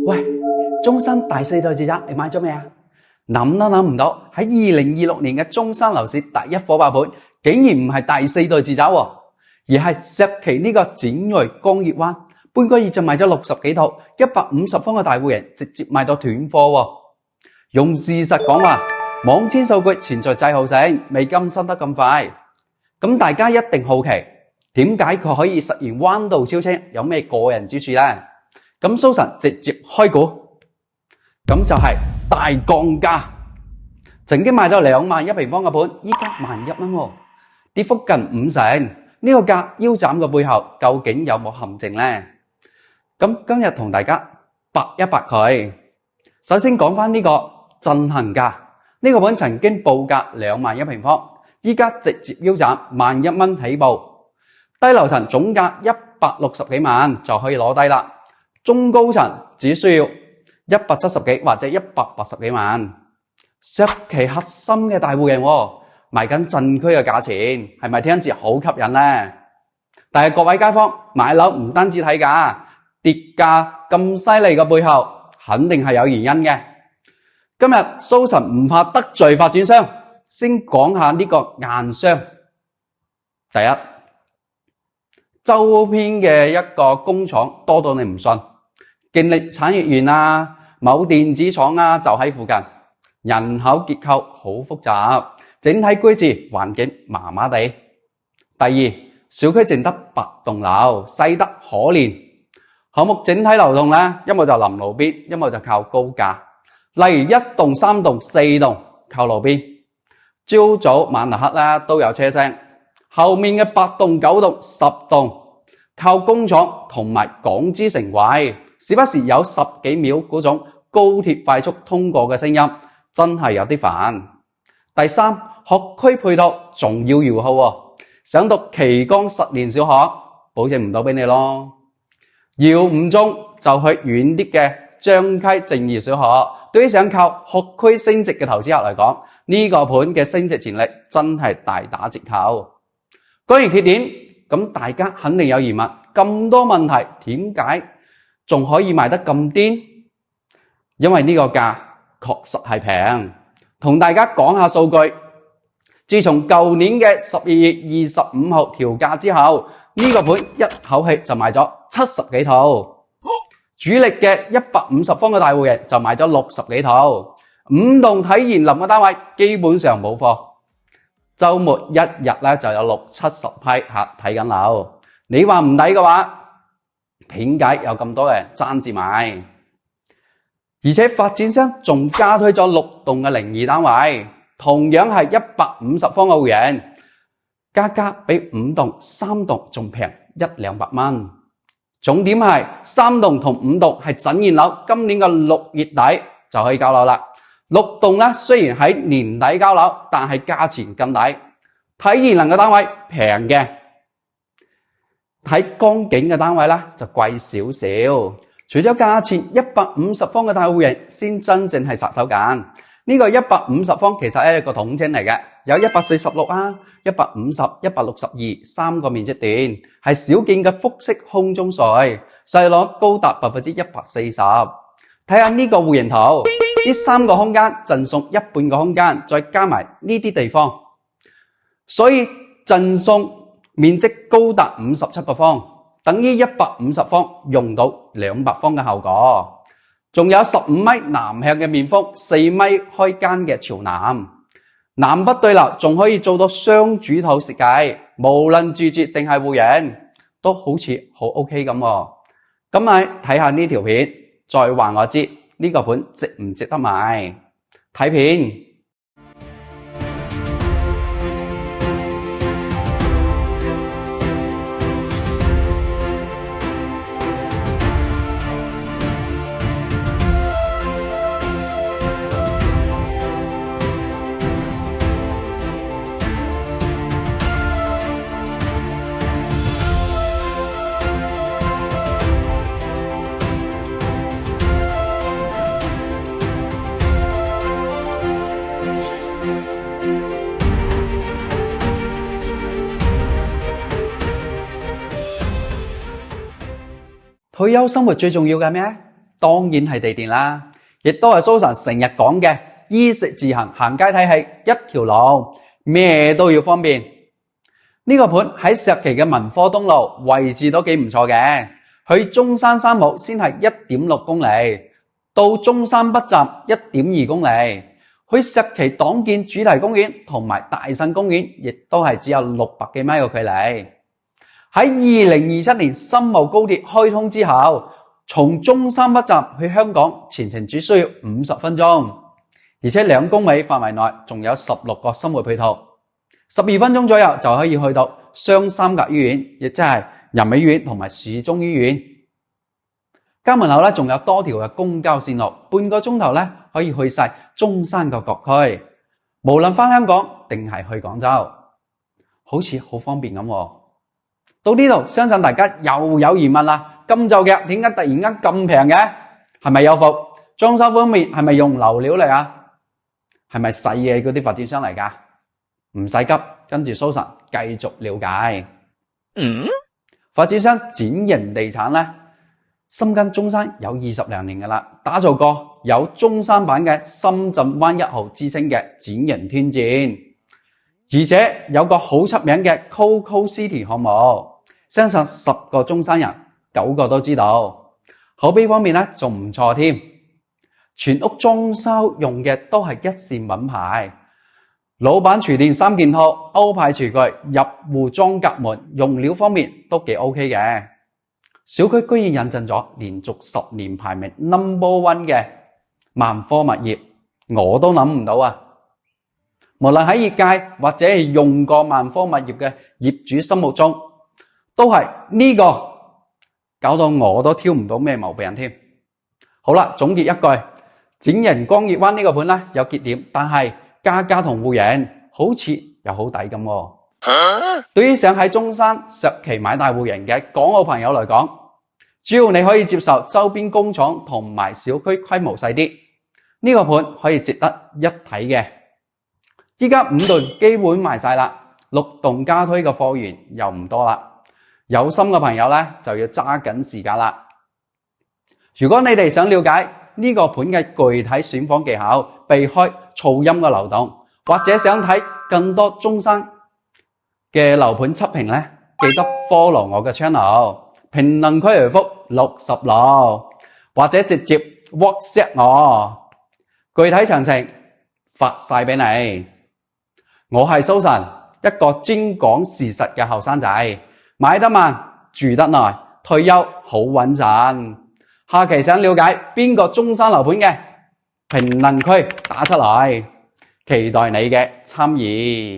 喂，中山第四代住宅你買咗未啊？諗都諗唔到，喺2026年嘅中山樓市第一火爆盤，竟然唔係第四代住宅喎，而係石岐呢個展銳工業灣，半個月就賣咗60幾套，150方嘅大戶型直接賣到斷貨喎。用事實講話，網簽數據存在滯後性，未更新得咁快。咁大家一定好奇，點解佢可以實現彎道超車？有咩過人之處呢？咁蘇神直接開估，咁就係大降價。曾經賣到2萬一平方嘅盤，依家11000蚊喎，跌幅近50%。呢個價腰斬嘅背後，究竟有冇陷阱呢？咁今日同大家白一白佢。首先講翻呢個震撼價，呢個盤曾經報價2萬一平方，依家直接腰斬11000蚊起步。低樓層總價160幾萬就可以攞低啦。中高層只需要170幾或者180幾萬，石岐核心嘅大戶型賣緊鎮區嘅價錢，係咪聽住好吸引呢？但係各位街坊買樓唔單止睇價，跌價咁犀利嘅背後，肯定係有原因嘅。今日蘇神唔怕得罪發展商，先講下呢個硬傷。第一，周邊嘅一個工廠多到你唔信。勁力產業園啊，某電子廠啊就喺附近，人口結構好複雜，整體居住環境麻麻地。第二，小區淨得8棟樓，細得可憐。項目整體流動咧，一冇就臨路邊，一冇就靠高架。例如1棟、3棟、4棟靠路邊，朝早晚黑咧都有車聲。後面嘅8棟、9棟、10棟靠工廠同埋港珠城軌。時不時有10幾秒嗰種高鐵快速通過嘅聲音，真係有啲煩。第三，學區配套仲要搖號喎，想讀旗江實驗小學，保證唔到俾你咯。搖唔中就去遠啲嘅張溪正義小學。對於想靠學區升值嘅投資客嚟講，呢個盤嘅升值潛力真係大打折扣。講完缺點，咁大家肯定有疑問，咁多問題點解仲可以賣得咁癲？因為呢個價確實係平。同大家講下數據，自從舊年嘅12月25號調價之後，呢個盤一口氣就賣咗70幾套。主力嘅150方嘅大戶型就賣咗60幾套。5棟體驗林嘅單位基本上冇貨。週末一日咧就有60-70批客睇緊樓。你話唔抵嘅話，點解有咁多人爭住買？而且發展商仲加推咗6棟嘅02單位，同樣係150方嘅戶型，價格比5棟、3棟仲平100-200蚊。重點係3棟同5棟係整現樓，今年嘅6月底就可以交樓啦。6棟咧雖然喺年底交樓，但係價錢更抵。體驗能嘅單位平嘅，睇江景嘅單位咧就貴少少。除咗價錢，150方嘅大戶型先真正係殺手鐧。呢個150方其實係一個統稱嚟嘅，有146啊、150、162三個面積段，係少見嘅複式空中睡，細率高達140%。睇下呢個戶型圖，呢3個空間贈送一半嘅空間，再加埋呢啲地方，所以贈送面積高達57個方，等於150方用到200方嘅效果。仲有15米南向嘅面風，4米開間嘅朝南，南北對流，仲可以做到雙主套設計，無論住設定係戶型，都好似好 OK 咁。咁咪睇下呢條片，再話我知呢個盤值唔值得買？睇片。退休生活最重要嘅咩？當然係地電啦，亦都係蘇神成日講嘅衣食住行行街睇戲一條路，咩都要方便。呢個盤喺石岐嘅文科東路位置都幾唔錯嘅，去中山三武先係 1.6 公里，到中山北站 1.2 公里，去石岐黨建主題公園同埋大腎公園亦都係只有600幾米嘅距離。喺2027年深澳高鐵開通之後，從中山北站去香港全程只需要50分鐘，而且2公里範圍內仲有16個生活配套，12分鐘左右就可以去到雙三甲醫院，亦即係人美醫院同埋市中醫院。家門口咧仲有多條嘅公交線路，半個鐘頭咧可以去晒中山嘅各區，無論返香港定係去廣州，好似好方便咁喎。到呢度，相信大家又有疑問啦，咁就嘅點解突然間咁平嘅？係咪有伏？裝修方面係咪用流料嚟啊？係咪細嘅嗰啲發展商嚟㗎？唔使急，跟住蘇神繼續了解。發展商展盈地產咧，深耕中山有20多年㗎啦，打造過有中山版嘅深圳灣1號之稱嘅展盈天戰，而且有個好出名嘅 Coco City 項目，相信10個中山人9個都知道。口碑方面咧仲唔錯添，全屋裝修用嘅都係一線品牌，老闆廚電3件套，歐派廚具，入戶裝隔門，用料方面都幾 OK 嘅。小區居然引進咗連續10年排名 No.1 嘅萬科物業，我都諗唔到啊！無論喺業界或者係用過萬科物業嘅業主心目中，都係呢個搞到我都挑唔到咩毛病添。好啦，總結一句，展盈光月灣呢個盤咧有缺點，但係價格同戶型好似又好抵咁喎。對於想喺中山、石岐買大戶型嘅港澳朋友嚟講，只要你可以接受周邊工廠同埋小區規模細啲，呢個盤可以值得一睇嘅。依家5棟基本賣晒啦，6棟加推嘅貨源又唔多啦，有心嘅朋友咧就要揸緊時間啦。如果你哋想了解呢個盤嘅具體選房技巧，避開噪音嘅流動，或者想睇更多中山嘅樓盤測評咧，記得 follow 我嘅 channel， 評論區回覆66，或者直接 WhatsApp 我，具體詳情發晒俾你。我係蘇神，一個專講事實嘅後生仔，買得慢，住得耐，退休好穩陣。下期想了解邊個中山樓盤嘅，評論區打出來，期待你嘅參與。